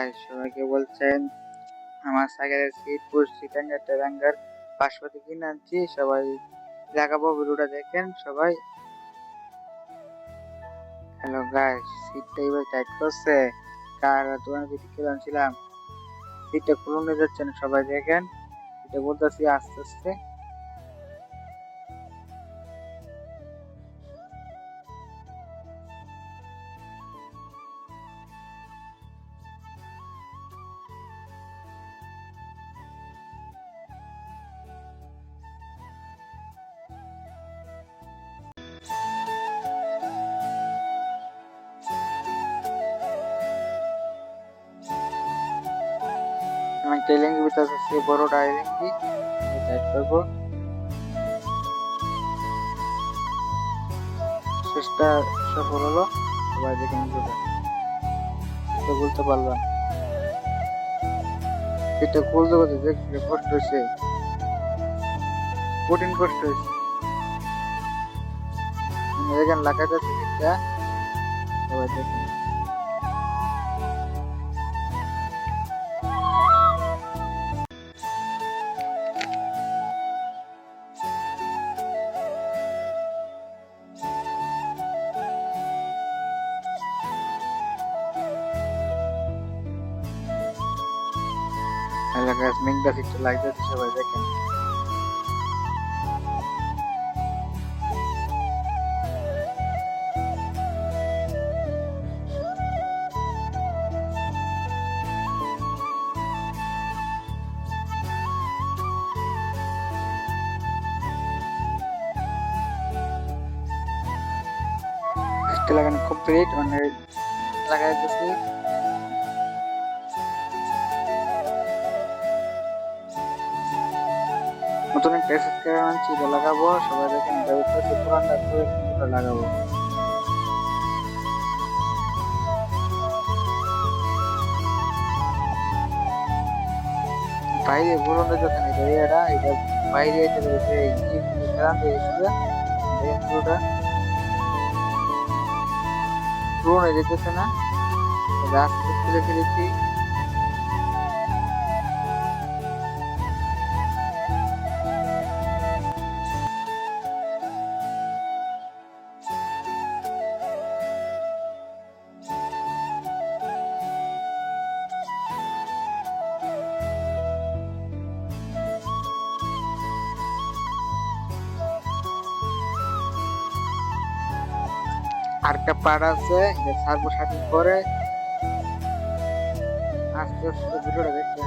Guys সবাইকে বলছেন আমার সাইকেলের সিট পুশ সিটাঙ্গার টেরাঙ্গার 500 কিনে আনছি, সবাই লাগাবো, ভিডিওটা দেখেন সবাই। হ্যালো গাইস, সিটটা এবার টাইট করছে, কার দোকানে থেকে কিনে আনছিলাম, সিটটা খুলে যাচ্ছে না, সবাই দেখেন। এটা বলতেছি আস্তে আস্তে। আমি টেলিঙ্গি ভিতরে আছে, বড় ডাইলিঙ্গি টাইট করবো। চেষ্টা সফল হলো, সবাই দেখেন ভিডিওটা। এটা বলতে পারলাম, এটা খুলতে বলতে যে কষ্ট হয়েছে, কঠিন কষ্ট হয়েছে। দেখেন লাগাইতেছে সিটটা, সবাই দেখেন। মেঘটা সিটটা লাগতেছে, সবাই দেখেন। সিটটা লাগানো কমপ্লিট, মানে লাগাইতেছি। নতুন একটা স্টিকার আনছি, এটা লাগাবো, সবাই দেখেন। এটা হচ্ছে পুরানটা করে লাগাবো। বাইরে পুরোনো যখন এটা বাইরে এটা রয়েছে, ফেরান দিয়েছিল পুরোটা পুরোনো যেতেছে না, রাস্তা খুলে ফেলেছি। আরেকটা পার্ট আছে, এটা ছাড়বো 7 দিন পরে। আস্তে আস্তে ভিডিওটা দেখতে